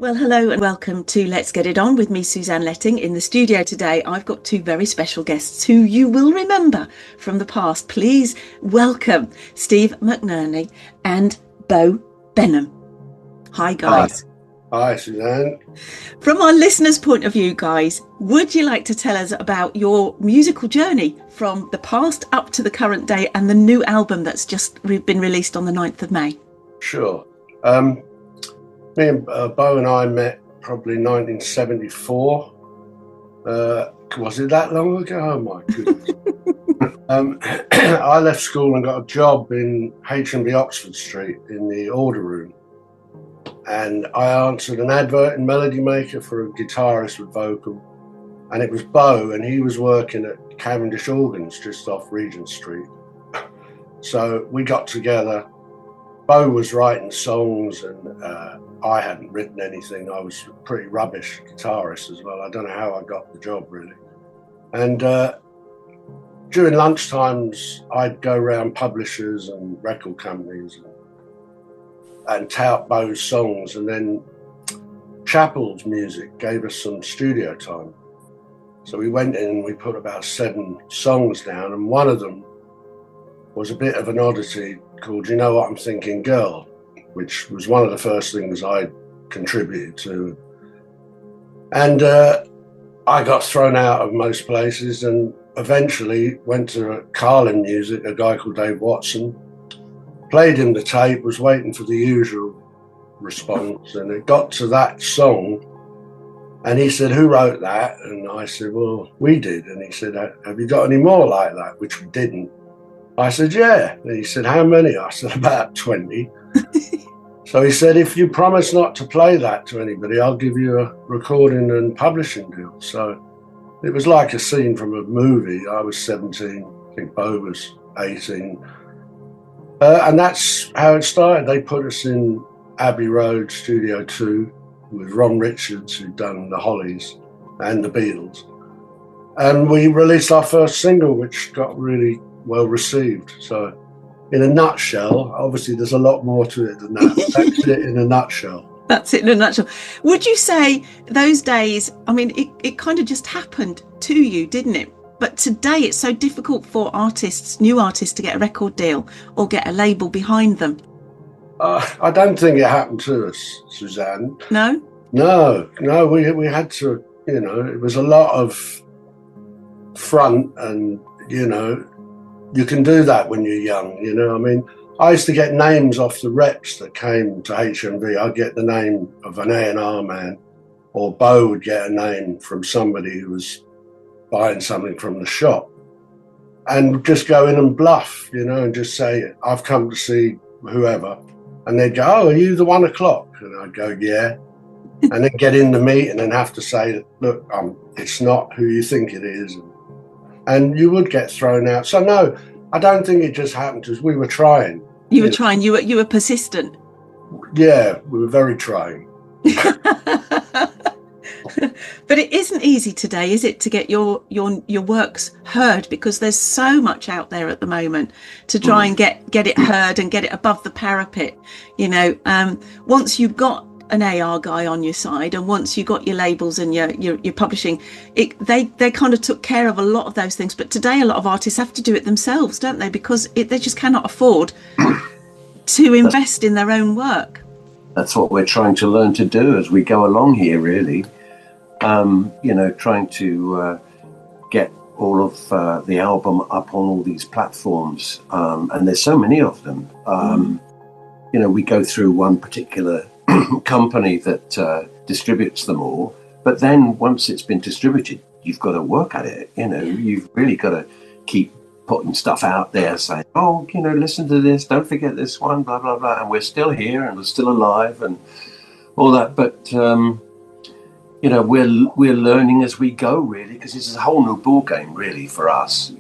Well, hello and welcome to Let's Get It On with me, Suzanne Letting. In the studio today, I've got two very special guests who you will remember from the past. Please welcome Steve McNerney and Benham. Hi, guys. Hi, Suzanne. From our listeners' point of view, guys, would you like to tell us about your musical journey from the past up to the current day and the new album that's just been released on the 9th of May? Sure. Me and Bo and I met probably 1974. Was it that long ago? Oh my goodness. I left school and got a job in H&B Oxford Street in the order room. And I answered an advert in Melody Maker for a guitarist with vocal. And it was Bo, and he was working at Cavendish Organs just off Regent Street. So we got together. Bo was writing songs and I hadn't written anything. I was a pretty rubbish guitarist as well. I don't know how I got the job really. And during lunchtimes, I'd go around publishers and record companies and tout Bo's songs. And then Chapel's music gave us some studio time. So we went in and we put about 7 songs down, and one of them was a bit of an oddity called You Know What I'm Thinking Girl, which was one of the first things I contributed to. And I got thrown out of most places and eventually went to Carlin Music, a guy called Dave Watson, played him the tape, was waiting for the usual response, and it got to that song and he said, "Who wrote that?" And I said, "Well, we did." And he said, "Have you got any more like that?" Which we didn't. I said, "Yeah." And he said, "How many?" I said, "About 20. So he said, "If you promise not to play that to anybody, I'll give you a recording and publishing deal." So it was like a scene from a movie. I was 17, I think Bo was 18. And that's how it started. They put us in Abbey Road, Studio 2, with Ron Richards, who'd done the Hollies and the Beatles. And we released our first single, which got really well received. So in a nutshell, obviously there's a lot more to it than that. That's it in a nutshell. That's it in a nutshell. Would you say those days, I mean, it kind of just happened to you, didn't it? But today it's so difficult for artists, new artists, to get a record deal or get a label behind them. I don't think it happened to us, Suzanne. No? No, we had to, it was a lot of front and, you can do that when you're young, I mean, I used to get names off the reps that came to HMV. I'd get the name of an A&R man, or Bo would get a name from somebody who was buying something from the shop, and just go in and bluff, and just say, "I've come to see whoever." And they'd go, "Oh, are you the 1 o'clock?" And I'd go, "Yeah." And then get in the meeting and have to say, "Look, it's not who you think it is." And you would get thrown out. So no, I don't think it just happened to us. We were trying. You were trying. You were persistent. Yeah, we were very trying. But it isn't easy today, is it, to get your works heard, because there's so much out there at the moment to try and get it heard and get it above the parapet. Once you've got an AR guy on your side, and once you got your labels and your publishing, they kind of took care of a lot of those things. But today a lot of artists have to do it themselves, don't they? Because they just cannot afford to invest in their own work. That's what we're trying to learn to do as we go along here, really. Trying to get all of the album up on all these platforms, and there's so many of them. We go through one particular company that distributes them all, but then once it's been distributed, you've got to work at it. You've really got to keep putting stuff out there, saying, "Oh, listen to this, don't forget this one, blah blah blah," and we're still here and we're still alive and all that. But we're learning as we go, really, because it's a whole new ball game, really, for us.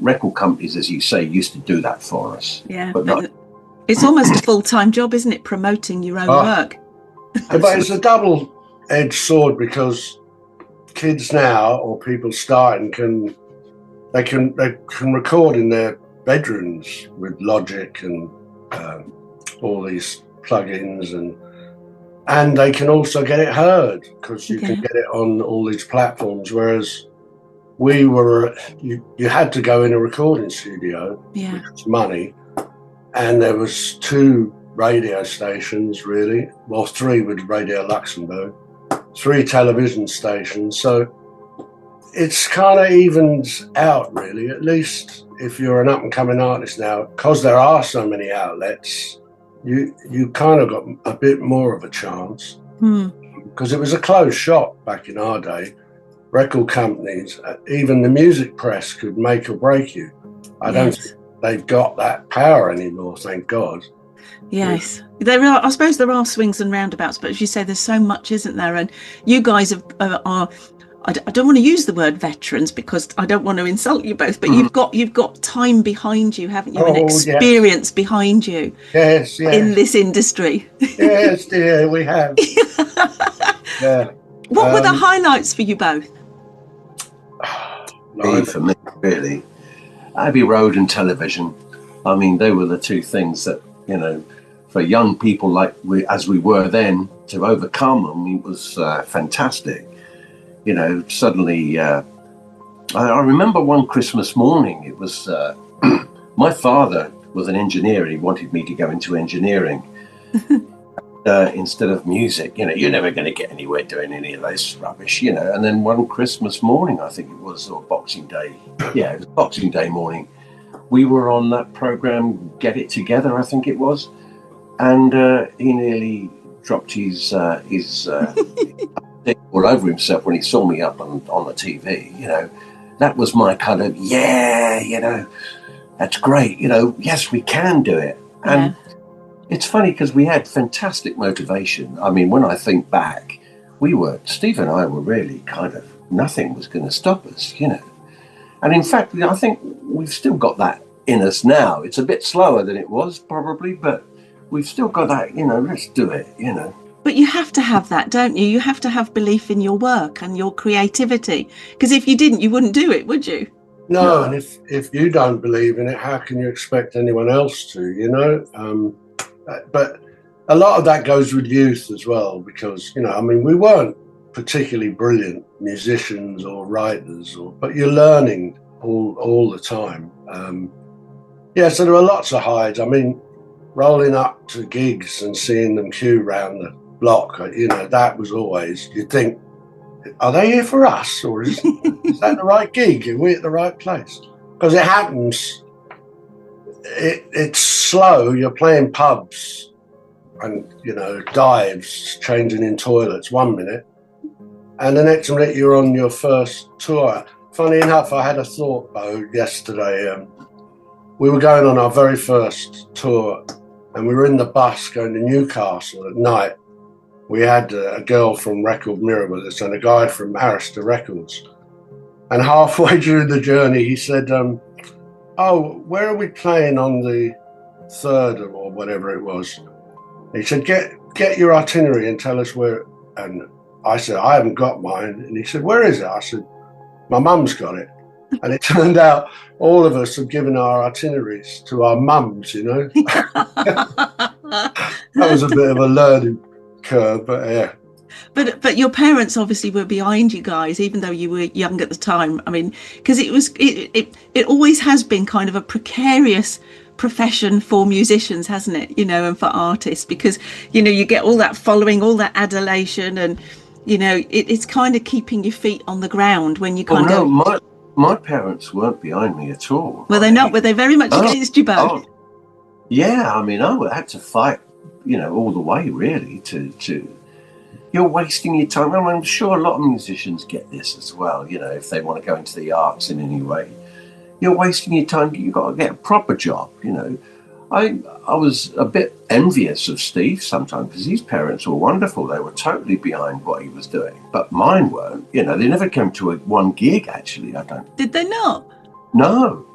Record companies, as you say, used to do that for us. Yeah, but it's almost a full-time job, isn't it, promoting your own work? But it's a double-edged sword, because kids now, or people starting, can record in their bedrooms with Logic and all these plugins, and and they can also get it heard because you can get it on all these platforms. Whereas we were, you had to go in a recording studio, which was money, and there was 2 radio stations really, well 3 with Radio Luxembourg, 3 television stations. So it's kind of evens out really, at least if you're an up-and-coming artist now, because there are so many outlets. You kind of got a bit more of a chance because it was a closed shop back in our day. Record companies, even the music press, could make or break you. I don't think they've got that power anymore, thank God. Yes, there are. I suppose there are swings and roundabouts, but as you say, there's so much, isn't there? And you guys are. I don't want to use the word veterans because I don't want to insult you both, but you've got time behind you, haven't you? And experience behind you. Yes, in this industry. Yes, dear, we have. What were the highlights for you both? For me, really, Abbey Road and television. I mean, they were the 2 things that, you know, for young people like as we were then, to overcome them, it was fantastic. You know, suddenly, I remember one Christmas morning, it was, my father was an engineer and he wanted me to go into engineering instead of music. You know, you're never going to get anywhere doing any of this rubbish, you know. And then one Christmas morning, I think it was, or Boxing Day. Yeah, it was Boxing Day morning. We were on that program, Get It Together, I think it was. And he nearly dropped his all over himself when he saw me up on the TV. You know, that was my kind of, you know, that's great. You know, yes, we can do it. And it's funny because we had fantastic motivation. I mean, when I think back, Steve and I were really kind of, nothing was going to stop us, you know. And in fact, I think we've still got that in us now. It's a bit slower than it was probably, but we've still got that, you know, let's do it, you know. But you have to have that, don't you? You have to have belief in your work and your creativity, because if you didn't, you wouldn't do it, would you? No, and if you don't believe in it, how can you expect anyone else to, you know? But a lot of that goes with youth as well, because, you know, I mean, we weren't particularly brilliant musicians or writers, but you're learning all the time. So there are lots of highs. I mean, rolling up to gigs and seeing them queue around the block, you know, that was always, you'd think, are they here for us, or is that the right gig? Are we at the right place? Because it happens. It's slow. You're playing pubs and, you know, dives, changing in toilets 1 minute, and the next minute you're on your first tour. Funny enough, I had a thought, Bo, yesterday. We were going on our very first tour, and we were in the bus going to Newcastle at night. We had a girl from Record Mirror with us and a guy from Arista Records. And halfway during the journey, he said, oh, where are we playing on the 3rd or whatever it was? He said, get your itinerary and tell us where. And I said, I haven't got mine. And he said, where is it? I said, my mum's got it. And it turned out all of us had given our itineraries to our mums, you know. That was a bit of a learning curve, but yeah. But your parents obviously were behind you guys, even though you were young at the time. I mean, because it always has been kind of a precarious profession for musicians, hasn't it? You know, and for artists, because, you know, you get all that following, all that adulation, and, you know, it's kind of keeping your feet on the ground when you can't go. My parents weren't behind me at all. Were they not? Were they very much against you both? Yeah, I mean, I had to fight, you know, all the way, really, to you're wasting your time. Well, I'm sure a lot of musicians get this as well, you know, if they want to go into the arts in any way. You're wasting your time. You've got to get a proper job, you know. I was a bit envious of Steve sometimes because his parents were wonderful. They were totally behind what he was doing. But mine weren't. You know, they never came to one gig, actually, I don't. Did they not? No.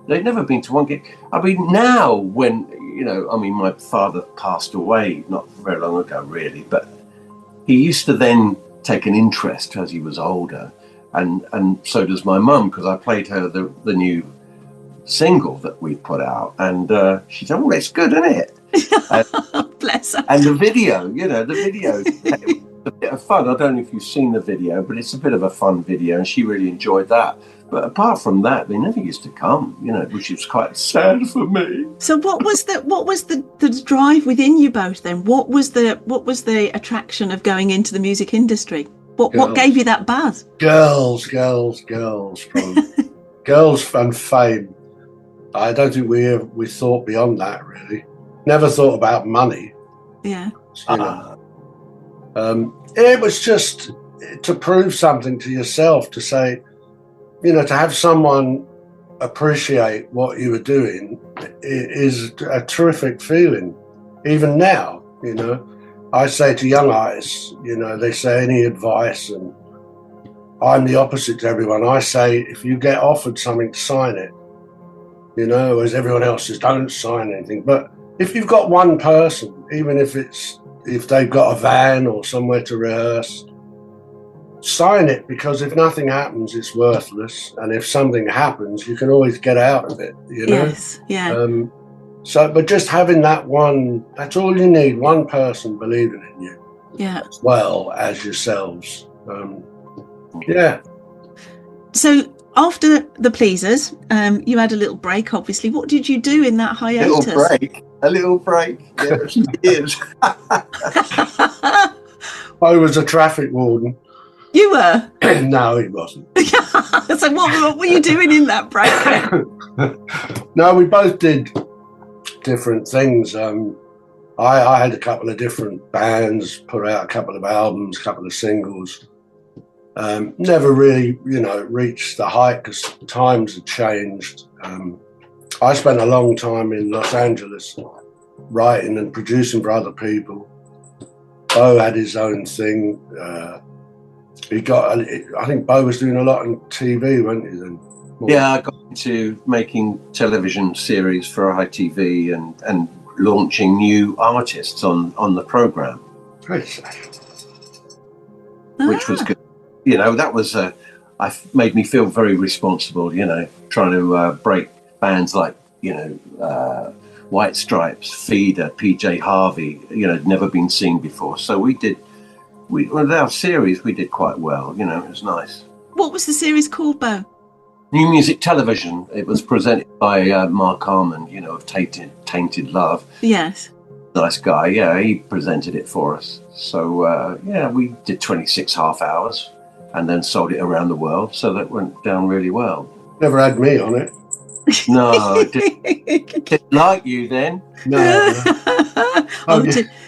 They'd never been to one gig. I mean, now when, you know, I mean, my father passed away not very long ago, really, but he used to then take an interest as he was older. And so does my mum, because I played her the new single that we put out, and she said, "Oh, it's good, isn't it?" Bless her. And the video, the video is a bit of fun. I don't know if you've seen the video, but it's a bit of a fun video, and she really enjoyed that. But apart from that, they never used to come, which is quite sad for me. So what was the drive within you both then? What was the attraction of going into the music industry? What gave you that buzz? Girls, probably. Girls and fame. I don't think we thought beyond that, really. Never thought about money. Yeah. It was just to prove something to yourself, to say, to have someone appreciate what you were doing is a terrific feeling. Even now, I say to young artists, they say any advice, and I'm the opposite to everyone. I say, if you get offered something, sign it. As everyone else says, don't sign anything. But if you've got one person, even if they've got a van or somewhere to rehearse, sign it, because if nothing happens, it's worthless. And if something happens, you can always get out of it, Yes, yeah. But just having that one, that's all you need, one person believing in you. Yeah. As well as yourselves. Yeah. So after the Pleasers, you had a little break, obviously. What did you do in that hiatus? A little break. Yeah, it is. I was a traffic warden. You were? No, he wasn't. So what were you doing in that break? No, we both did different things. I had a couple of different bands, put out a couple of albums, a couple of singles. Never really, reached the height because times had changed. I spent a long time in Los Angeles writing and producing for other people. Bo had his own thing. I think Bo was doing a lot on TV, wasn't he then? Yeah, I got into making television series for ITV and launching new artists on the programme. Which was good. That was made me feel very responsible, trying to break bands like, White Stripes, Feeder, PJ Harvey, never been seen before. So with our series, we did quite well, it was nice. What was the series called, Bo? New Music Television. It was presented by Mark Harmon, of Tainted Love. Yes. Nice guy, yeah, he presented it for us. So, we did 26 half hours and then sold it around the world. So that went down really well. Never had me on it. No, I didn't like you then. No.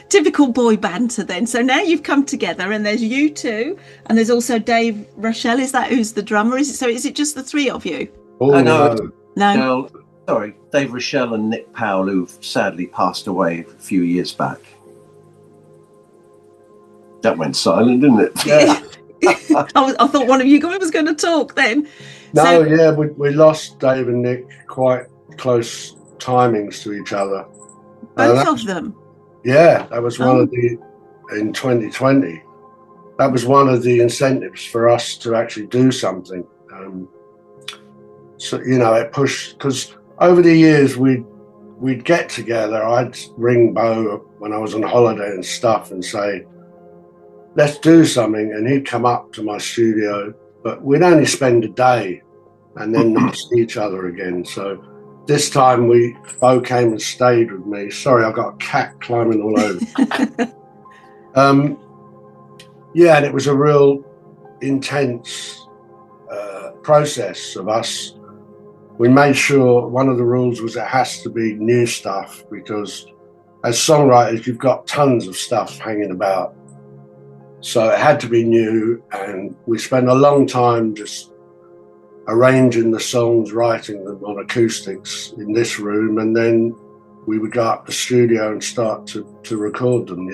Typical boy banter then. So now you've come together and there's you two and there's also Dave Rotchelle. Is that who's the drummer? Is it just the three of you? Oh, No. Sorry, Dave Rotchelle and Nick Powell, who've sadly passed away a few years back. That went silent, didn't it? Yeah. I thought one of you guys was going to talk then. We lost Dave and Nick quite close timings to each other. Both of them? Yeah, that was one of in 2020. That was one of the incentives for us to actually do something. It pushed, because over the years we'd get together. I'd ring Bo when I was on holiday and stuff and say, let's do something, and he'd come up to my studio, but we'd only spend a day and then not see each other again. So this time Bo came and stayed with me. Sorry, I've got a cat climbing all over. And it was a real intense process of us. We made sure one of the rules was it has to be new stuff, because as songwriters, you've got tons of stuff hanging about. So it had to be new, and we spent a long time just arranging the songs, writing them on acoustics in this room, and then we would go up the studio and start to record them,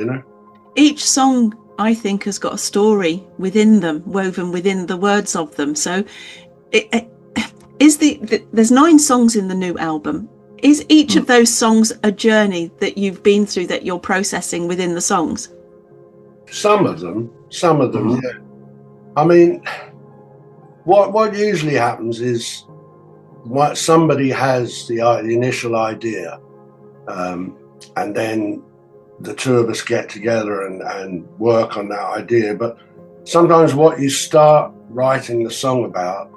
Each song, I think, has got a story within them, woven within the words of them. So there's 9 songs in the new album. Is each of those songs a journey that you've been through that you're processing within the songs? Some of them, yeah. I mean, what usually happens is somebody has the initial idea, and then the two of us get together and work on that idea. But sometimes what you start writing the song about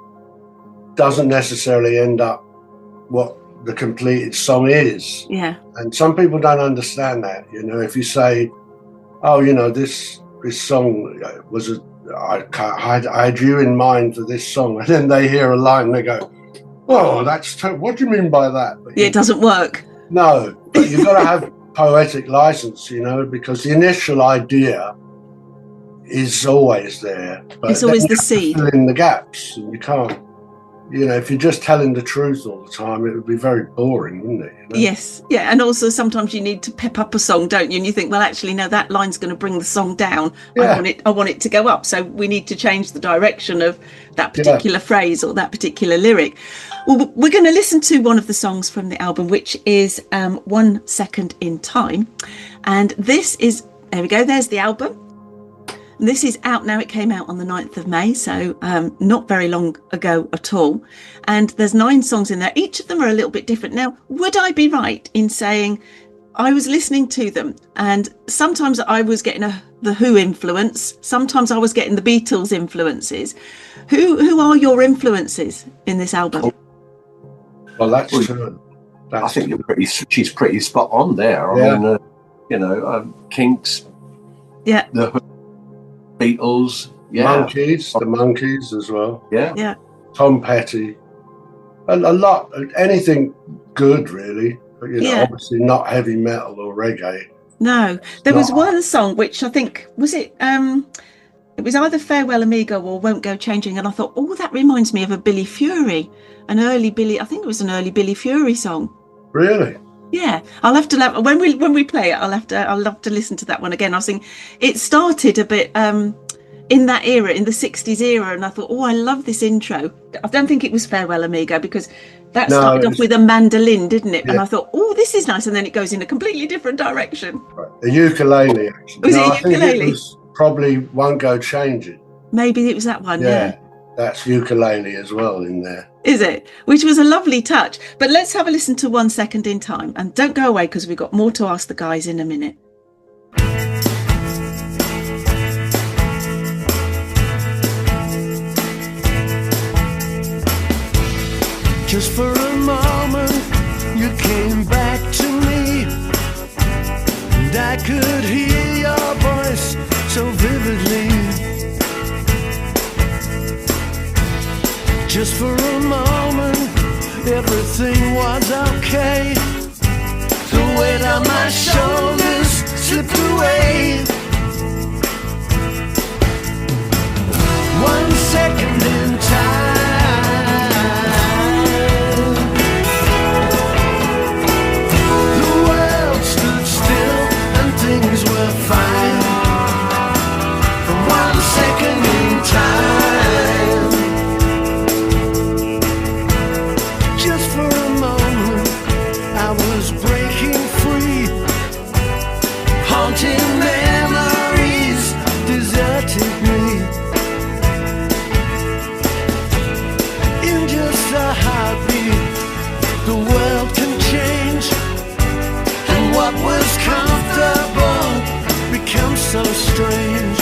doesn't necessarily end up what the completed song is. Yeah. And some people don't understand that. You know, if you say, oh, you know, this song was I had you in mind for this song, and then they hear a line and they go, oh, what do you mean by that? But it doesn't work. No, but you've got to have poetic license, you know, because the initial idea is always there. But it's always the seed. Fill in the gaps, and you can't. You know, if you're just telling the truth all the time, it would be very boring, wouldn't it? You know? Yes, yeah, and also sometimes you need to pep up a song, don't you? And you think, well, actually, no, that line's going to bring the song down. Yeah. I want it to go up. So we need to change the direction of that particular phrase or that particular lyric. Well, we're going to listen to one of the songs from the album, which is 1 Second in Time, and this is there we go. There's the album. This is out now. It came out on the 9th of May, so not very long ago at all. And there's 9 songs in there. Each of them are a little bit different. Now, would I be right in saying I was listening to them and sometimes I was getting the Who influence, sometimes I was getting the Beatles influences. Who are your influences in this album? Well, that's true. I think she's pretty spot on there. I mean, Kinks, the Who, Beatles, the Monkees as well. Yeah. Tom Petty, a lot, anything good really. But, you know, obviously not heavy metal or reggae. No, there was one song which I think was it. It was either Farewell Amigo or Won't Go Changing, and I thought, oh, that reminds me of a Billy Fury, I think it was an early Billy Fury song. Really? Yeah, I'll have to when we play it. I'll love to listen to that one again. I was thinking it started a bit in that era, in the 60s era, and I thought, oh, I love this intro. I don't think it was Farewell Amigo because that started off with a mandolin, didn't it? Yeah. And I thought, oh, this is nice, and then it goes in a completely different direction. Right. A ukulele, actually. Was it a ukulele? I think it was probably Won't Go Changing. Maybe it was that one. Yeah. That's ukulele as well in there. Is it? Which was a lovely touch. But let's have a listen to 1 Second in Time. And don't go away because we've got more to ask the guys in a minute. Just for a moment, you came back to me, and I could hear your voice so vividly. Just for a moment, everything was okay. The weight on my shoulders slipped away. 1 second in time. Things were fine for 1 second in time. Just for a moment, I was breaking free. Haunting memories deserted me. In just a heartbeat, the world can change. And what was comfortable becomes so strange.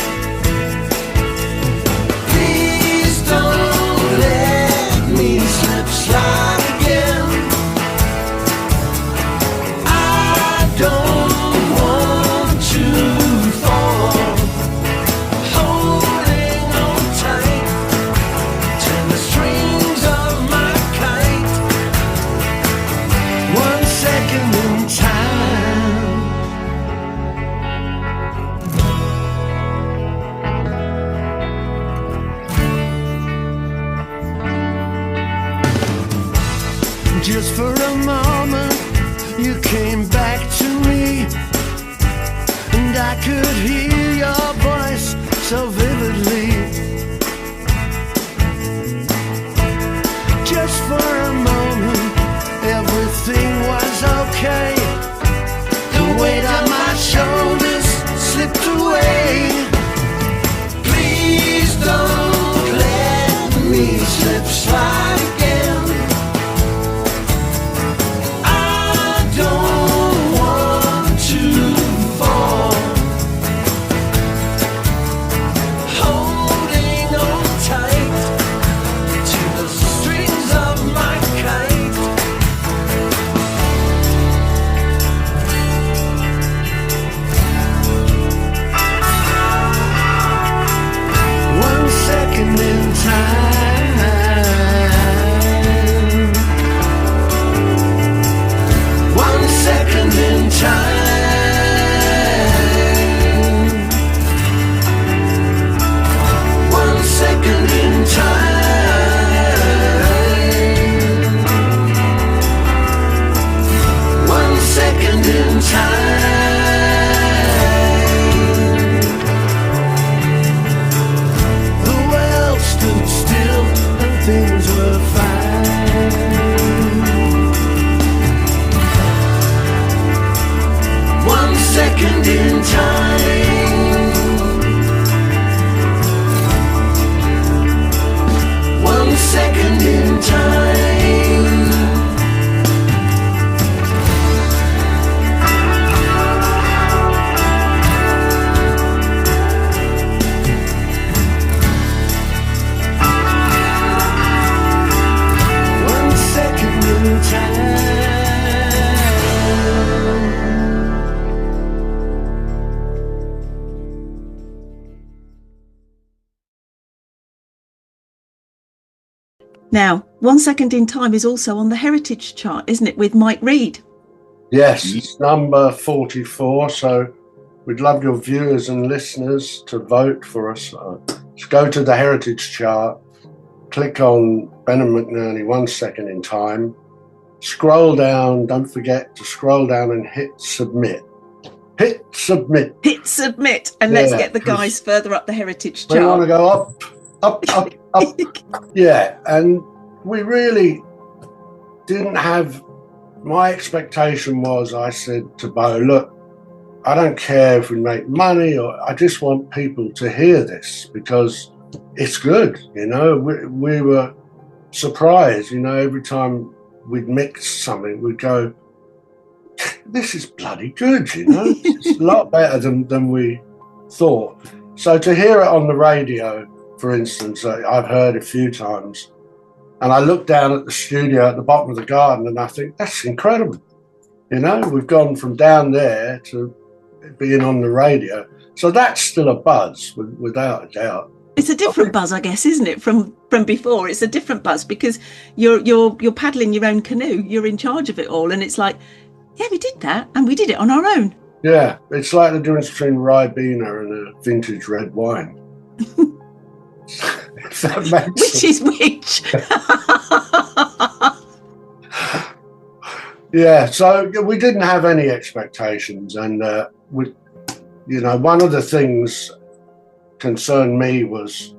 Please don't let me slip slide again. I don't want to fall. Holding on tight to the strings of my kite. 1 second in time. Just for a moment, you came back to me, and I could hear your voice so vividly. Just for a moment, everything was okay. The weight on my shoulders slipped away. Please don't let me slip slide again. Fall. Now, 1 Second in Time is also on the Heritage chart, isn't it, with Mike Reid? Yes, it's number 44. So we'd love your viewers and listeners to vote for us. Just go to the Heritage chart, click on Benham and McNerney 1 Second in Time, scroll down, don't forget to scroll down and hit submit. Hit submit. Hit submit, and let's get the guys further up the Heritage chart. We want to go up. Yeah, and we really didn't have, my expectation was, I said to Bo, look, I don't care if we make money, or I just want people to hear this because it's good, you know. We were surprised, you know, every time we'd mix something, we'd go, this is bloody good, you know. It's a lot better than we thought. So to hear it on the radio, for instance, I've heard a few times, and I look down at the studio at the bottom of the garden and I think, that's incredible. You know, we've gone from down there to being on the radio. So that's still a buzz, without a doubt. It's a different buzz, I guess, isn't it, from before? It's a different buzz because you're paddling your own canoe. You're in charge of it all, and it's like, yeah, we did that, and we did it on our own. Yeah, it's like the difference between Ribena and a vintage red wine. If that makes which sense. Is which? Yeah, so we didn't have any expectations, and you know, one of the things concerned me was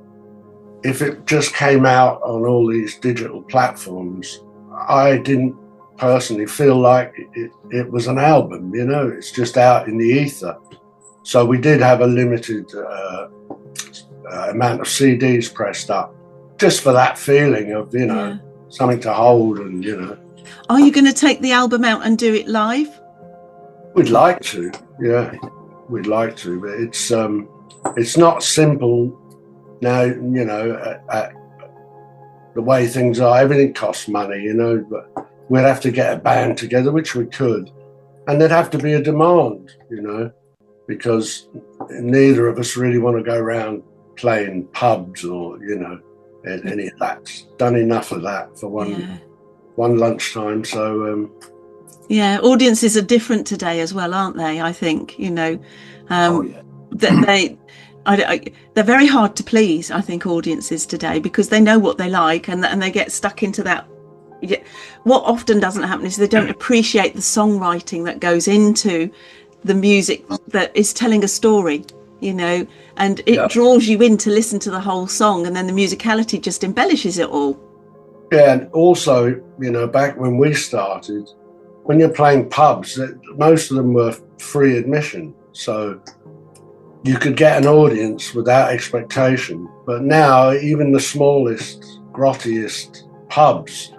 if it just came out on all these digital platforms, I didn't personally feel like it was an album, you know, it's just out in the ether. So we did have a limited amount of CDs pressed up just for that feeling of, you know, something to hold, and, you know. Are you going to take the album out and do it live? We'd like to, yeah, we'd like to, but it's not simple now, you know, at the way things are. Everything costs money, you know, but we'd have to get a band together, which we could, and there'd have to be a demand, you know, because neither of us really want to go around playing pubs or, you know, any of that. Done enough of that for one lunchtime. So yeah, audiences are different today as well, aren't they? I think, you know, they're very hard to please, I think, audiences today, because they know what they like, and they get stuck into that. What often doesn't happen is they don't appreciate the songwriting that goes into the music that is telling a story, you know, and it draws you in to listen to the whole song, and then the musicality just embellishes it all. Yeah, and also, you know, back when we started, when you're playing pubs, most of them were free admission, so you could get an audience without expectation. But now even the smallest, grottiest pubs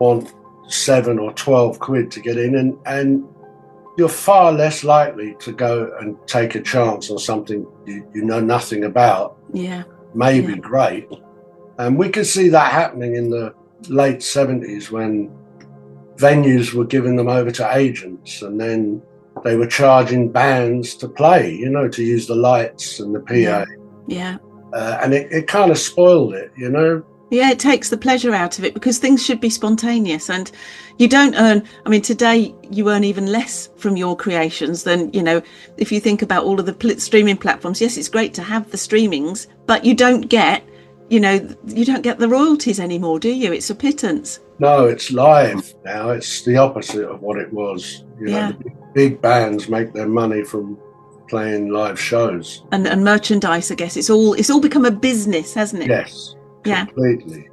want 7 or 12 quid to get in, and you're far less likely to go and take a chance on something you know nothing about. Maybe great. And we could see that happening in the late 70s when venues were giving them over to agents, and then they were charging bands to play, you know, to use the lights and the PA. And it kind of spoiled it, you know. Yeah, it takes the pleasure out of it, because things should be spontaneous, and you don't earn, I mean, today you earn even less from your creations than, you know, if you think about all of the streaming platforms. Yes, it's great to have the streamings, but you don't get, you know, you don't get the royalties anymore, do you? It's a pittance. No, it's live now. It's the opposite of what it was. You know, the big bands make their money from playing live shows. And merchandise, I guess. It's all become a business, hasn't it? Yes. Completely.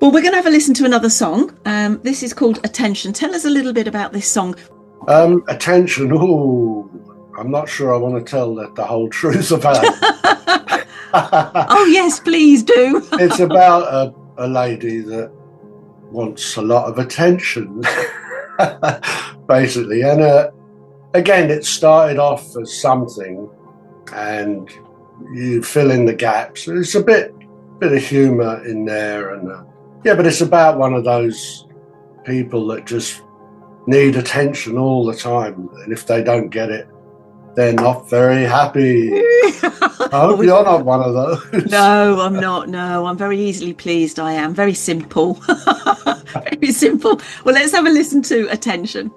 Well, we're going to have a listen to another song. This is called Attention. Tell us a little bit about this song. Attention. Ooh, I'm not sure I want to tell the whole truth about it. Oh, yes, please do. It's about a lady that wants a lot of attention, basically. And again, it started off as something, and you fill in the gaps. It's a bit of humour in there, and but it's about one of those people that just need attention all the time, and if they don't get it, they're not very happy. I hope you're not one of those. No, I'm not. No, I'm very easily pleased. I am very simple. Very simple. Well, let's have a listen to Attention.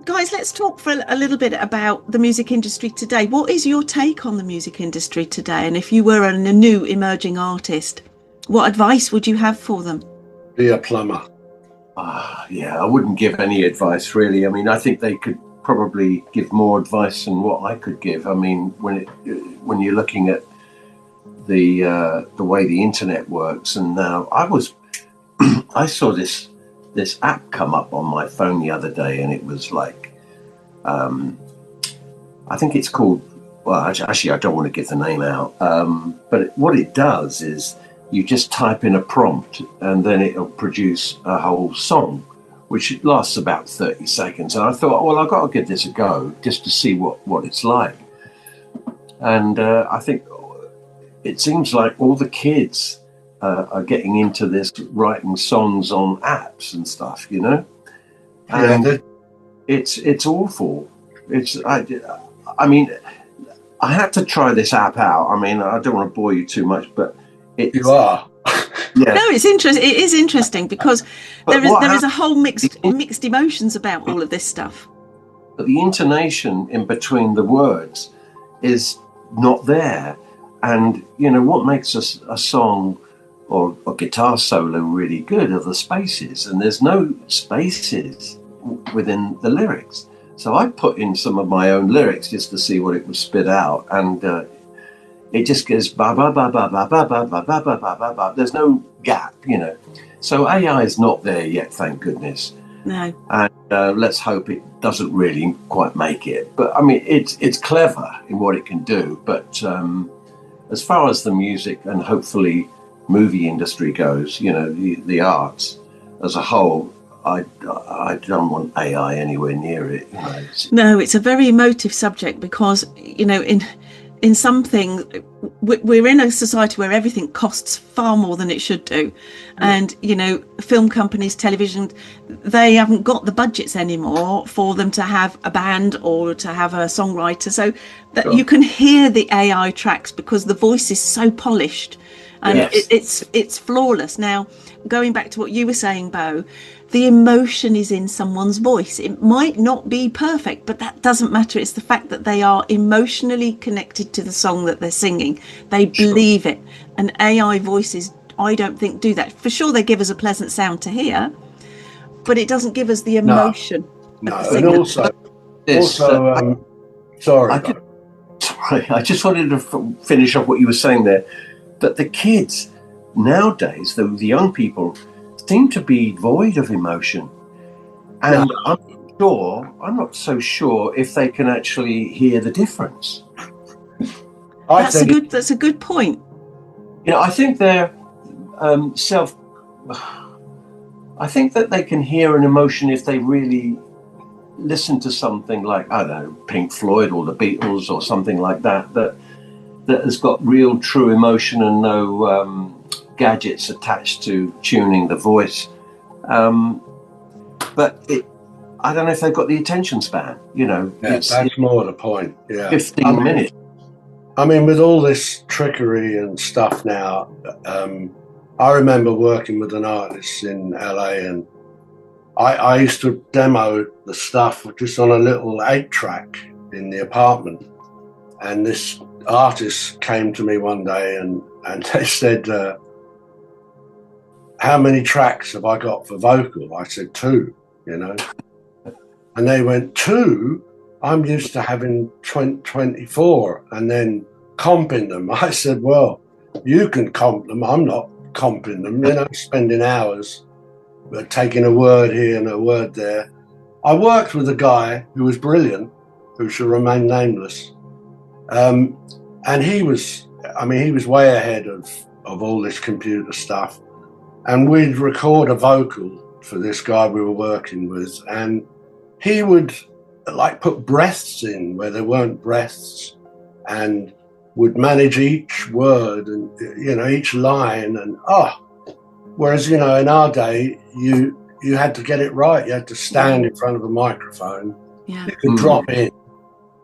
Guys, let's talk for a little bit about the music industry today. What is your take on the music industry today? And if you were a new emerging artist, what advice would you have for them? Be a plumber. Yeah, I wouldn't give any advice, really. I mean, I think they could probably give more advice than what I could give. I mean, when you're looking at the way the internet works, and now I saw this app come up on my phone the other day, and it was like, I think it's called, well, actually, I don't want to give the name out, but what it does is you just type in a prompt and then it'll produce a whole song, which lasts about 30 seconds. And I thought, well, I've got to give this a go just to see what it's like. And I think it seems like all the kids are getting into this, writing songs on apps and stuff, you know. And it's awful. I mean, I had to try this app out. I mean, I don't want to bore you too much, but you are. Yeah. No, it's interesting. It is interesting because there is a whole mixed emotions about all of this stuff. But the intonation in between the words is not there. And, you know, what makes a song or a guitar solo really good are the spaces. And there's no spaces within the lyrics. So I put in some of my own lyrics just to see what it would spit out. And it just goes ba ba ba ba ba ba ba ba ba ba ba ba ba. There's no gap, you know. So AI is not there yet, thank goodness. No. And let's hope it doesn't really quite make it. But I mean, it's clever in what it can do. But as far as the music and hopefully movie industry goes, you know, the arts as a whole, I don't want AI anywhere near it. You know. No, it's a very emotive subject because, you know, in something, we're in a society where everything costs far more than it should do. And, you know, film companies, television, they haven't got the budgets anymore for them to have a band or to have a songwriter. So that you can hear the AI tracks because the voice is so polished and it's flawless. Now, going back to what you were saying, Bo, the emotion is in someone's voice. It might not be perfect, but that doesn't matter. It's the fact that they are emotionally connected to the song that they're singing. They believe it. And AI voices, I don't think, do that. For sure, they give us a pleasant sound to hear, but it doesn't give us the emotion. No, and also, sorry, I just wanted to finish off what you were saying there. But the kids nowadays, the young people, seem to be void of emotion, and I'm not so sure if they can actually hear the difference. That's a good point. You know, I think they're I think that they can hear an emotion if they really listen to something like, I don't know, Pink Floyd or the Beatles or something like that has got real true emotion and no gadgets attached to tuning the voice, but I don't know if they've got the attention span, you know. That's more the point. 15 minutes. I mean, with all this trickery and stuff now, I remember working with an artist in LA, and I used to demo the stuff just on a little 8-track in the apartment, and this artist came to me one day and they said, how many tracks have I got for vocal? I said 2, you know. And they went, 2? I'm used to having 24 and then comping them. I said, well, you can comp them. I'm not comping them, you know, spending hours taking a word here and a word there. I worked with a guy who was brilliant, who shall remain nameless. And he was way ahead of all this computer stuff. And we'd record a vocal for this guy we were working with, and he would like put breaths in where there weren't breaths, and would manage each word and, you know, each line. And whereas, you know, in our day, you had to get it right. You had to stand in front of a microphone. Yeah. You could drop in,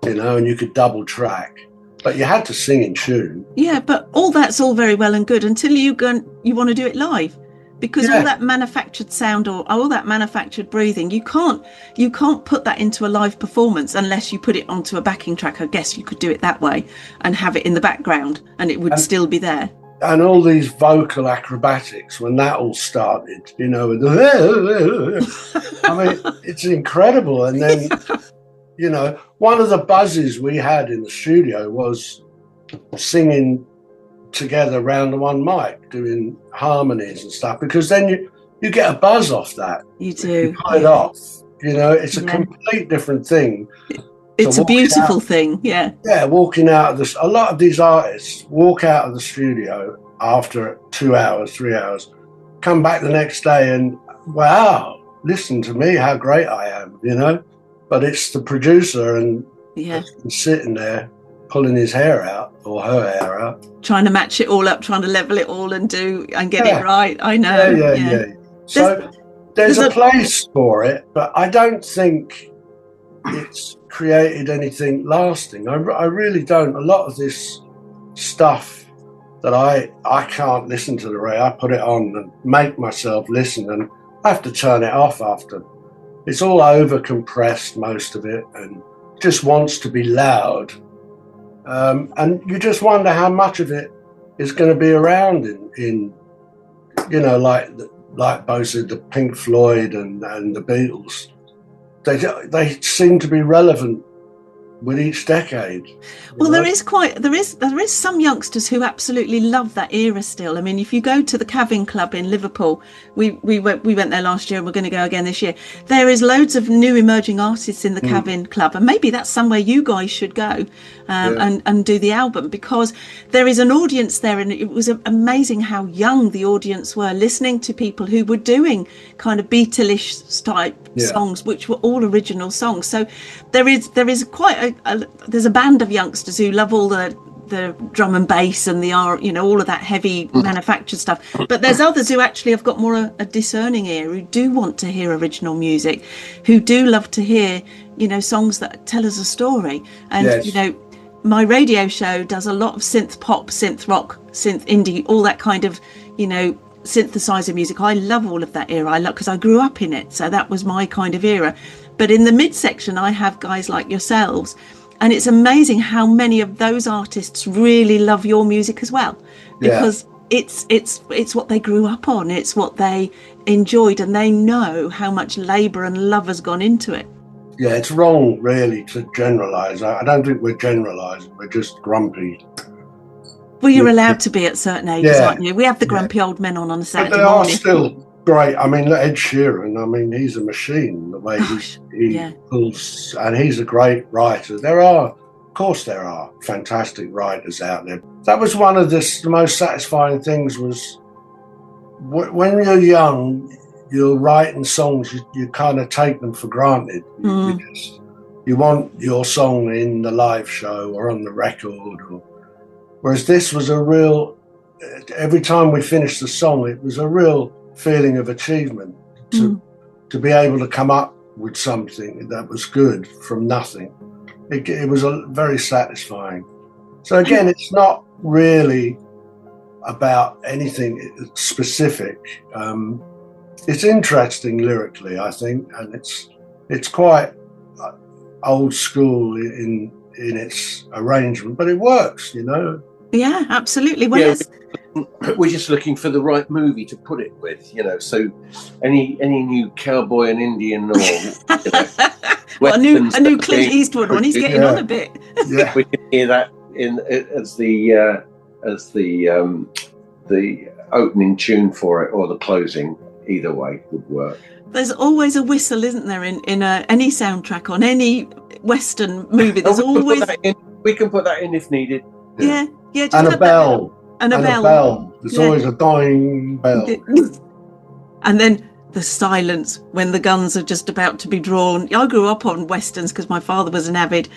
you know, and you could double track. But you had to sing in tune. Yeah, but that's all very well and good until you want to do it live. Because all that manufactured sound or all that manufactured breathing, you can't put that into a live performance unless you put it onto a backing track. I guess you could do it that way and have it in the background and it would still be there. And all these vocal acrobatics, when that all started, you know, I mean, it's incredible. And then, you know, one of the buzzes we had in the studio was singing together around the one mic, doing harmonies and stuff, because then you get a buzz off that. You do. You pull it off. You know, it's a complete different thing. It's a beautiful thing, yeah. Yeah, walking out of a lot of these artists walk out of the studio after 2 hours, 3 hours, come back the next day and, wow, listen to me, how great I am, you know? But it's the producer and sitting there pulling his hair out or her hair out, trying to match it all up, trying to level it all and get it right. I know. Yeah. So there's a place for it, but I don't think it's created anything lasting. I really don't. A lot of this stuff that I can't listen to the radio, I put it on and make myself listen, and I have to turn it off after. It's all over compressed, most of it, and just wants to be loud. And you just wonder how much of it is going to be around in like both the Pink Floyd and the Beatles. They seem to be relevant with each decade. Well, there is some youngsters who absolutely love that era still. I mean, if you go to the Cavin Club in Liverpool, we went there last year and we're going to go again this year. There is loads of new emerging artists in the Cavin Club, and maybe that's somewhere you guys should go and do the album, because there is an audience there, and it was amazing how young the audience were, listening to people who were doing kind of Beatles type songs, which were all original songs. So there is quite there's a band of youngsters who love all the drum and bass and all of that heavy manufactured stuff, but there's others who actually have got more a discerning ear, who do want to hear original music, who do love to hear songs that tell us a story. And my radio show does a lot of synth pop, synth rock, synth indie, all that kind of synthesizer music. I love all of that era. I love, because I grew up in it, so that was my kind of era. But in the midsection, I have guys like yourselves, and it's amazing how many of those artists really love your music as well, because it's what they grew up on, it's what they enjoyed, and they know how much labour and love has gone into it. Yeah, it's wrong really to generalise. I don't think we're generalising, we're just grumpy. Well, you're allowed to be at certain ages, aren't you? We have the grumpy old men on a Saturday morning. But they are still great. I mean, Ed Sheeran, he's a machine, the way he pulls, and he's a great writer. Of course there are fantastic writers out there. That was one of the most satisfying things, was when you're young, you're writing songs, you kind of take them for granted. You want your song in the live show or on the record, whereas this was a real, every time we finished the song, it was a real feeling of achievement to be able to come up with something that was good from nothing. It was very satisfying. So again, it's not really about anything specific. It's interesting lyrically, I think, and it's quite old school in its arrangement, but it works, Yeah, absolutely. We're just looking for the right movie to put it with, so any new cowboy and Indian or well, a new Clint Eastwood one, he's getting on a bit. We can hear that as the opening tune for it, or the closing. Either way would work. There's always a whistle, isn't there, in any soundtrack on any Western movie? There's always. We can put that in if needed. Yeah. Just and a bell. And a bell. There's always a dying bell. And then the silence when the guns are just about to be drawn. I grew up on Westerns because my father was an avid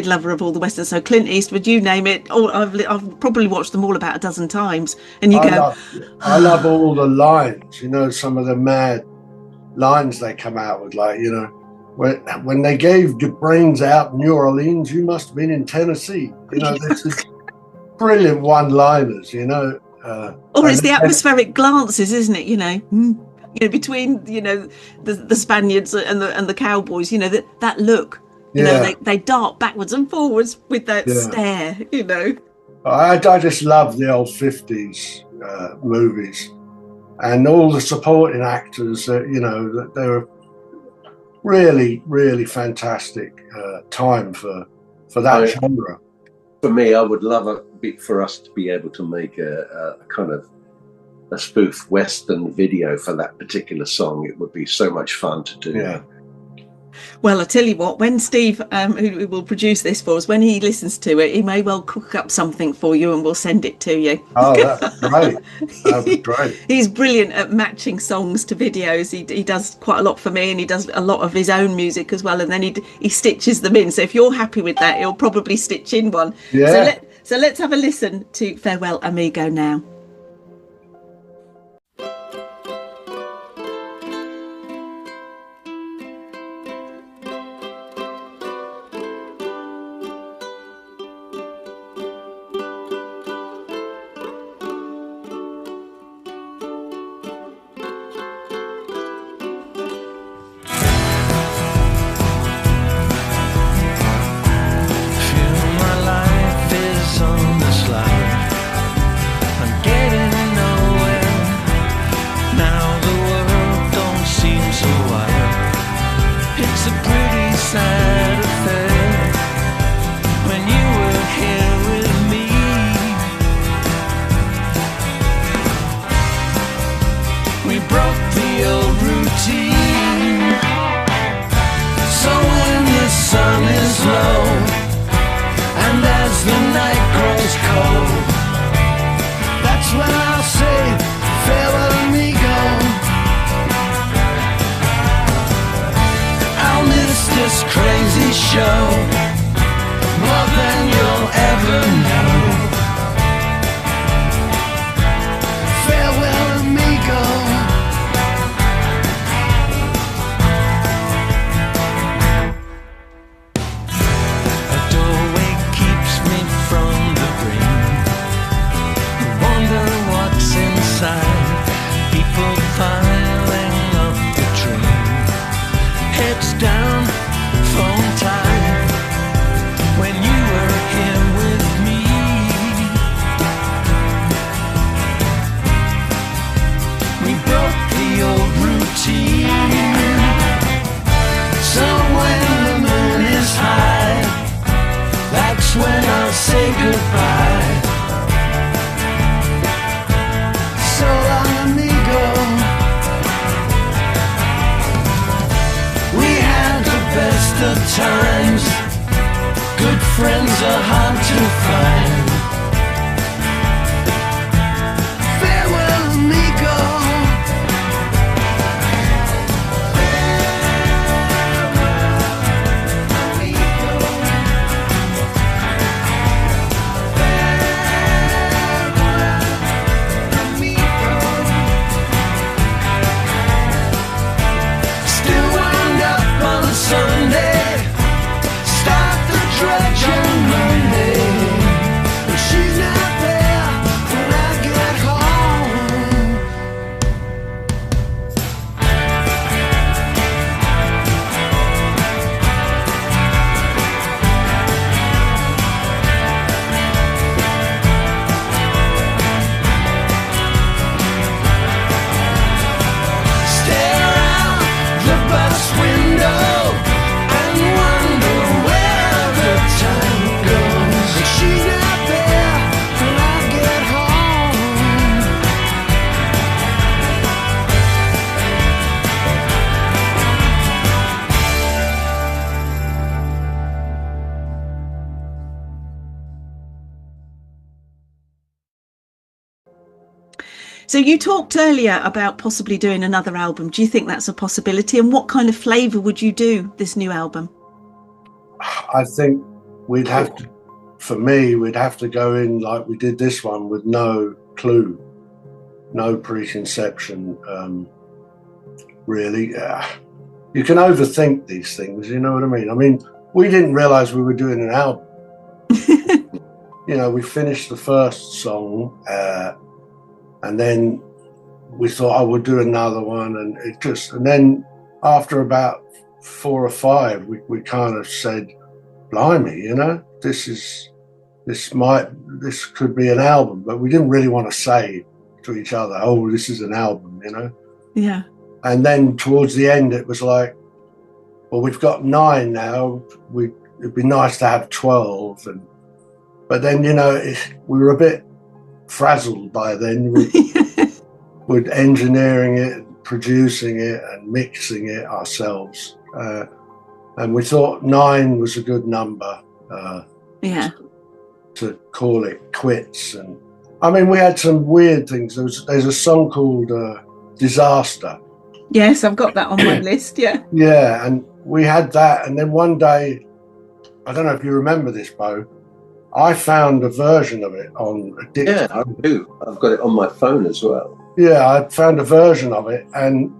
lover of all the Westerns. So Clint Eastwood, you name it. I've probably watched them all about a dozen times. And I love all the lines, some of the mad lines they come out with, like, when they gave your brains out in New Orleans, you must have been in Tennessee. This is brilliant one-liners, or it's the atmospheric glances, isn't it? Between the Spaniards and the cowboys, that look, they dart backwards and forwards with that stare. I just love the old 50s movies, and all the supporting actors. That they were really, really fantastic time for that genre. For me, I would love for us to be able to make a kind of a spoof Western video for that particular song. It would be so much fun to do. Well, I tell you what, when Steve, who will produce this for us, when he listens to it, he may well cook up something for you and we'll send it to you. Oh, that's great. That'd be great. He's brilliant at matching songs to videos. He does quite a lot for me, and he does a lot of his own music as well, and then he stitches them in. So if you're happy with that, he'll probably stitch in one. Yeah. So let's have a listen to Farewell Amigo now. So you talked earlier about possibly doing another album. Do you think that's a possibility? And what kind of flavour would you do this new album? I think we'd have to, for me, we'd have to go in like we did this one with no clue, no preconception, really. You can overthink these things, you know what I mean? I mean, we didn't realise we were doing an album. You know, we finished the first song, and then we thought, oh, we'll do another one, and it just, and then after about 4 or 5, we kind of said, blimey, you know, this could be an album, but we didn't really want to say to each other, oh, this is an album, you know? Yeah. And then towards the end, it was like, well, we've got 9 now. It'd be nice to have 12, but then, you know, we were a bit frazzled by then with engineering it, producing it, and mixing it ourselves. and we thought 9 was a good number to call it quits. And I mean, we had some weird things. There's a song called Disaster. Yes, I've got that on my list. Yeah, and we had that, and then one day, I don't know if you remember this, Bo, I found a version of it on a dictaphone. Yeah, I do. I've got it on my phone as well. Yeah, I found a version of it, and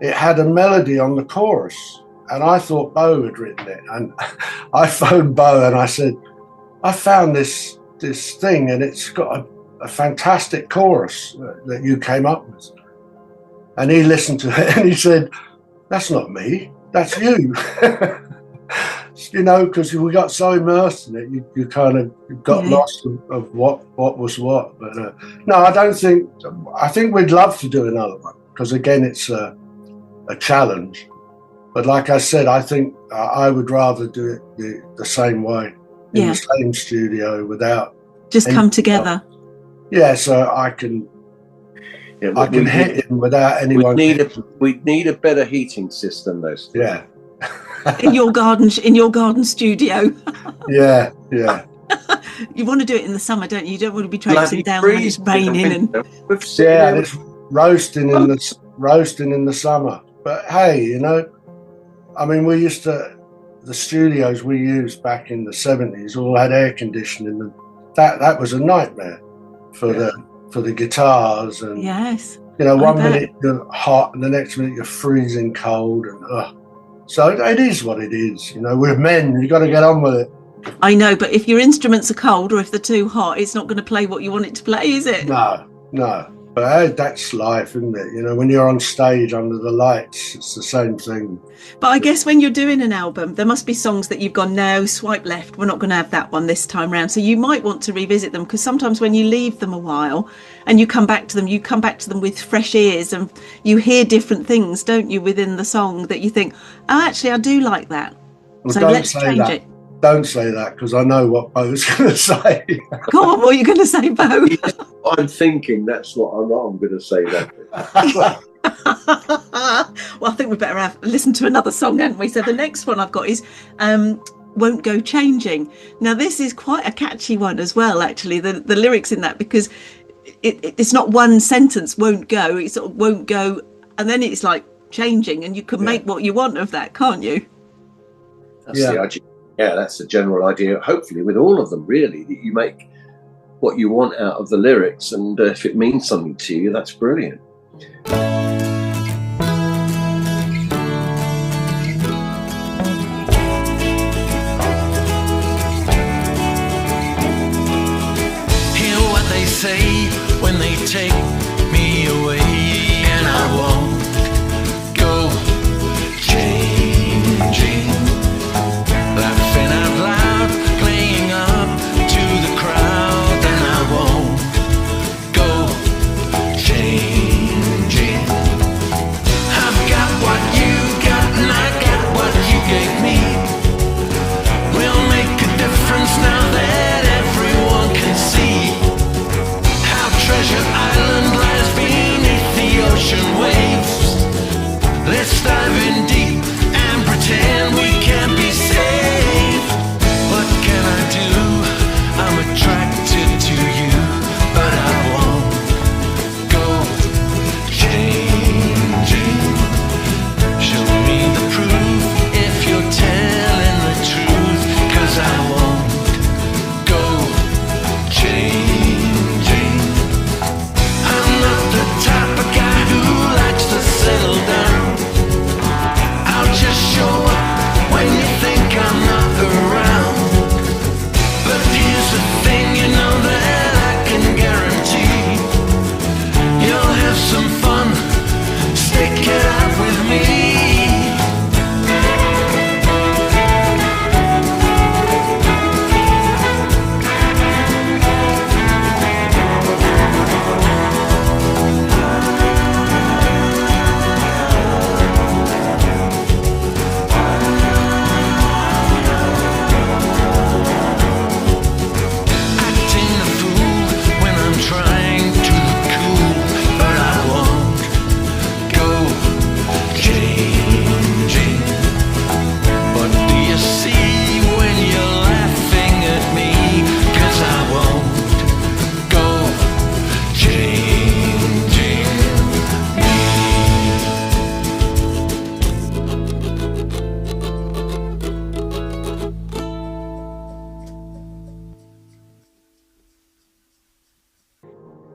it had a melody on the chorus, and I thought Bo had written it. And I phoned Bo and I said, I found this thing, and it's got a fantastic chorus that you came up with. And he listened to it and he said, that's not me, that's you. You know, because we got so immersed in it, you kind of got lost of what was what. But no, I think we'd love to do another one, because again, it's a challenge. But like I said, I think I would rather do it the same way, in the same studio, without just come together. Yeah, so I can hit him without anyone. We'd need a better heating system, though. Yeah. in your garden studio. yeah. You want to do it in the summer, don't you? You don't want to be traipsing down when it's raining and it's roasting in the summer. But hey, you know, I mean, the studios we used back in the 70s all had air conditioning, and that was a nightmare for the guitars. And you know, one minute you're hot and the next minute you're freezing cold, and so it is what it is. You know, we're men, you got to get on with it. I know, but if your instruments are cold or if they're too hot, it's not going to play what you want it to play, is it? No. But hey, that's life, isn't it? You know, when you're on stage under the lights, it's the same thing. But I guess when you're doing an album, there must be songs that you've gone, no, swipe left, we're not going to have that one this time round. So you might want to revisit them, because sometimes when you leave them a while and you come back to them with fresh ears, and you hear different things, don't you, within the song that you think, oh, actually, I do like that. Well, so let's change it. Don't say that, because I know what Bo's going to say. Go on, what are you going to say, Bo? I'm thinking that's what I'm going to say. Well, I think we better listen to another song, haven't we? So the next one I've got is Won't Go Changing. Now, this is quite a catchy one as well, actually, the lyrics in that, because it's not one sentence, won't go, it's sort of won't go, and then it's like changing, and you can make what you want of that, can't you? That's the idea. Yeah, that's the general idea, hopefully, with all of them, really, that you make what you want out of the lyrics, and if it means something to you, that's brilliant. Hear what they say when they take me away, and I won't go changing. Laughing out loud, playing up to the crowd, and I won't go changing. I've got what you got, and I got what you gave me. We'll make a difference now that everyone can see how Treasure Island lies beneath the ocean waves.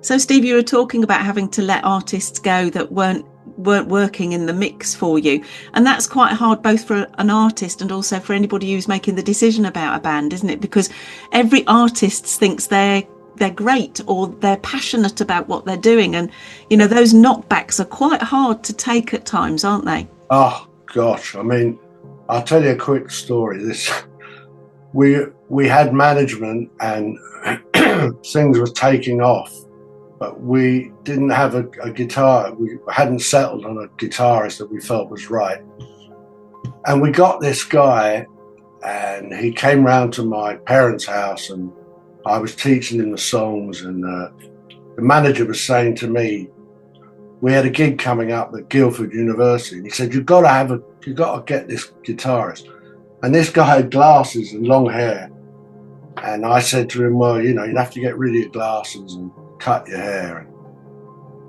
So Steve, you were talking about having to let artists go that weren't working in the mix for you, and that's quite hard both for an artist and also for anybody who's making the decision about a band, isn't it? Because every artist thinks they're great or they're passionate about what they're doing, and you know, those knockbacks are quite hard to take at times, aren't they? Oh gosh, I mean, I'll tell you a quick story. We had management and things were taking off, but we didn't have a guitar. We hadn't settled on a guitarist that we felt was right. And we got this guy, and he came round to my parents' house, and I was teaching him the songs, and the manager was saying to me, we had a gig coming up at Guildford University, and he said, you've got to get this guitarist. And this guy had glasses and long hair. And I said to him, well, you know, you'd have to get rid of your glasses and cut your hair.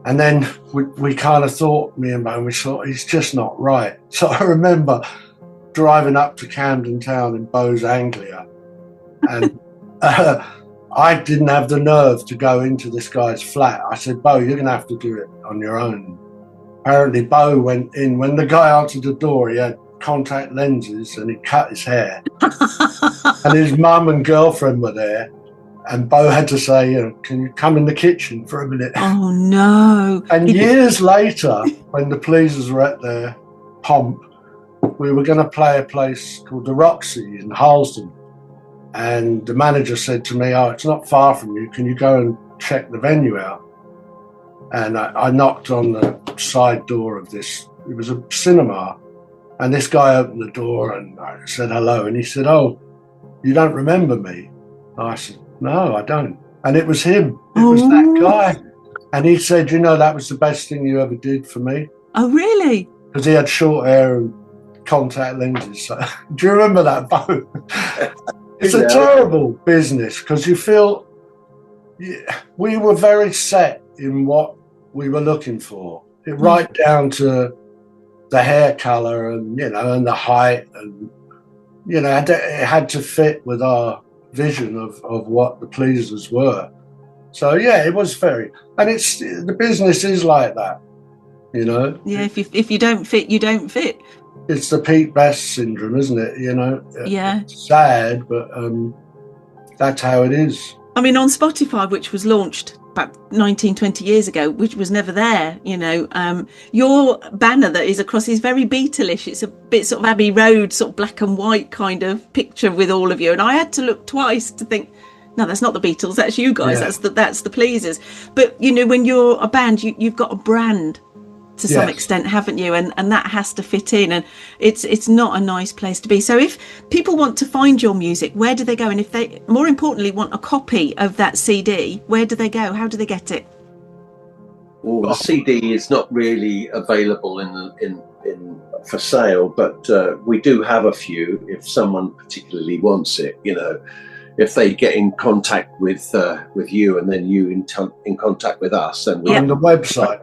And then we kind of thought, me and Bo, we thought, he's just not right. So I remember driving up to Camden Town in Bo's Anglia, and I didn't have the nerve to go into this guy's flat. I said, Bo, you're going to have to do it on your own. Apparently Bo went in. When the guy answered the door, he had contact lenses and he cut his hair. And his mum and girlfriend were there, and Bo had to say, you know, can you come in the kitchen for a minute? Oh no. And years later, when the Pleasers were at their pomp, we were going to play a place called the Roxy in Harlesden, and the manager said to me, oh, it's not far from you, can you go and check the venue out? And I knocked on the side door of this, it was a cinema, and this guy opened the door, and I said hello, and he said, oh, you don't remember me? I said, no, I don't. And it was him. It was that guy. And he said, you know, that was the best thing you ever did for me. Oh, really? Because he had short hair and contact lenses. So, do you remember that, Bo? It's a terrible business, because you feel we were very set in what we were looking for. Right down to the hair colour and, you know, and the height, and, you know, it had to fit with our vision of what the Pleasers were. So yeah, it was very, and it's, the business is like that, you know. Yeah, if you don't fit, you don't fit. It's the Pete Best syndrome, isn't it? You know. Yeah. It's sad, but that's how it is. I mean, on Spotify, which was launched about 19-20 years ago, which was never there, you know, your banner that is across is very Beatlish. It's a bit sort of Abbey Road, sort of black and white kind of picture with all of you, and I had to look twice to think, no, that's not the Beatles, that's you guys. Yeah. That's the Pleasers. But you know, when you're a band, you've got a brand to some extent, haven't you? And that has to fit in, and it's not a nice place to be. So if people want to find your music, where do they go? And if they, more importantly, want a copy of that CD, where do they go? How do they get it? Well, the CD is not really available in for sale, but we do have a few if someone particularly wants it. You know, if they get in contact with you, and then you in contact with us, then we on the website.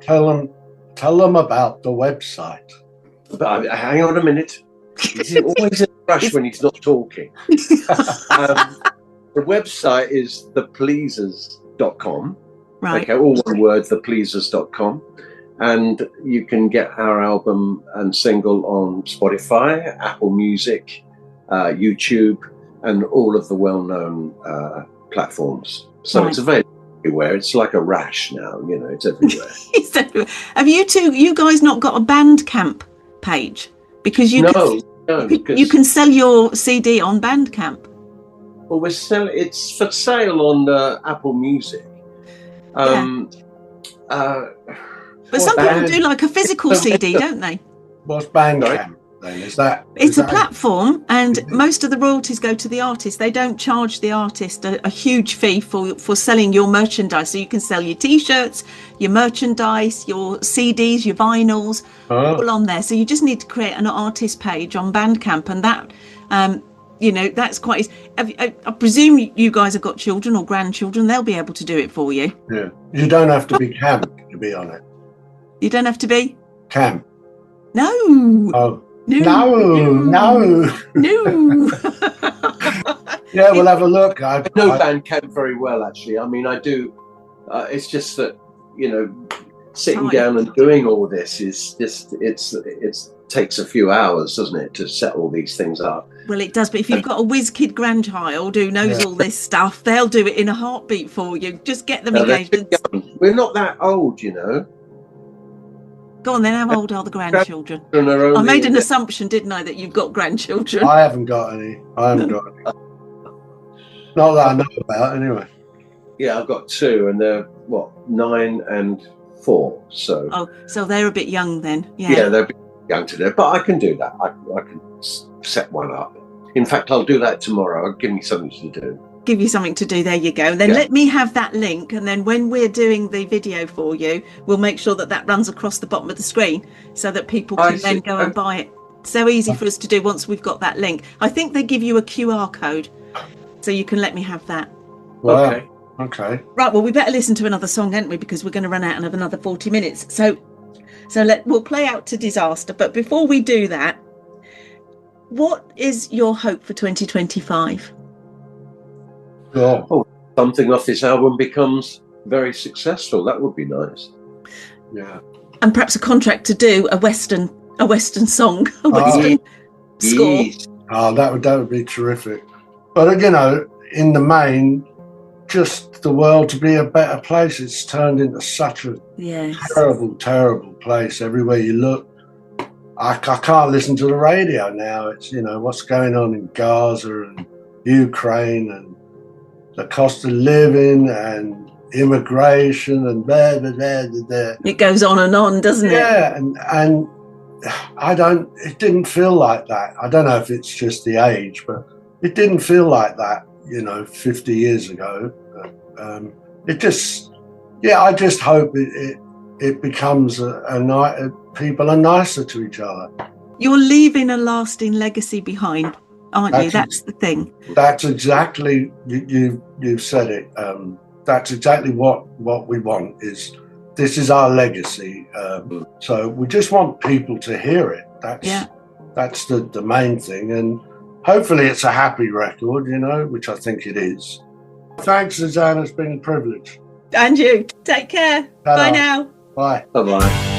Tell them about the website. But hang on a minute. He's always in a rush when he's not talking. The website is thepleasers.com. Right. Okay, all one word, thepleasers.com. And you can get our album and single on Spotify, Apple Music, YouTube, and all of the well-known platforms. So It's available everywhere. It's like a rash now, you know, it's everywhere. It's everywhere. Have you guys not got a Bandcamp page? Because you can sell your CD on Bandcamp. Well, it's for sale on Apple Music. But some people do like a physical CD, don't they? What's Bandcamp then? It's a platform, and most of the royalties go to the artist. They don't charge the artist a huge fee for selling your merchandise. So you can sell your T-shirts, your merchandise, your CDs, your vinyls, all on there. So you just need to create an artist page on Bandcamp, and that, you know, that's quite. I presume you guys have got children or grandchildren. They'll be able to do it for you. Yeah, you don't have to be camp to be on it. You don't have to be camp. No. Oh. No. Yeah, we'll have a look. I know Bandcamp very well, actually. I mean, I do It's just that, you know, sitting Time. down and doing all this is just it takes a few hours, doesn't it, to set all these things up. Well, it does, but if you've got a whiz kid grandchild who knows all this stuff, they'll do it in a heartbeat for you. Just get them engaged. We're not that old, you know. Go on then, how old are the grandchildren? I made an assumption, didn't I, that you've got grandchildren? I haven't got any. Not that I know about, anyway. Yeah, I've got 2, and they're, 9 and 4, so... Oh, so they're a bit young then, Yeah, they're a bit young to do, but I can do that. I can set one up. In fact, I'll do that tomorrow. Give me something to do. Give you something to do, there you go. Then let me have that link, and then when we're doing the video for you, we'll make sure that runs across the bottom of the screen so that people can then go and buy it. So easy for us to do once we've got that link. I think they give you a QR code, so you can let me have that. Wow. Okay. Right, well, we better listen to another song, haven't we? Because we're going to run out and have another 40 minutes. So we'll play out to Disaster. But before we do that, what is your hope for 2025? Oh, something off this album becomes very successful. That would be nice. Yeah. And perhaps a contract to do a Western song, a Western score. Yes. Oh, that would be terrific. But, you know, in the main, just the world to be a better place. It's turned into such a terrible, terrible place. Everywhere you look, I can't listen to the radio now. It's, you know, what's going on in Gaza and Ukraine and the cost of living and immigration and blah, blah, blah, blah, blah. It goes on and on, doesn't it? Yeah, and it didn't feel like that. I don't know if it's just the age, but it didn't feel like that, you know, 50 years ago. I just hope it becomes people are nicer to each other. You're leaving a lasting legacy behind, aren't you? That's the thing. That's exactly, you've said it. That's exactly what we want. This is our legacy. So we just want people to hear it. That's the main thing. And hopefully it's a happy record, you know, which I think it is. Thanks, Suzanne. It's been a privilege. And you. Take care. Ta-da. Bye now. Bye. Bye-bye.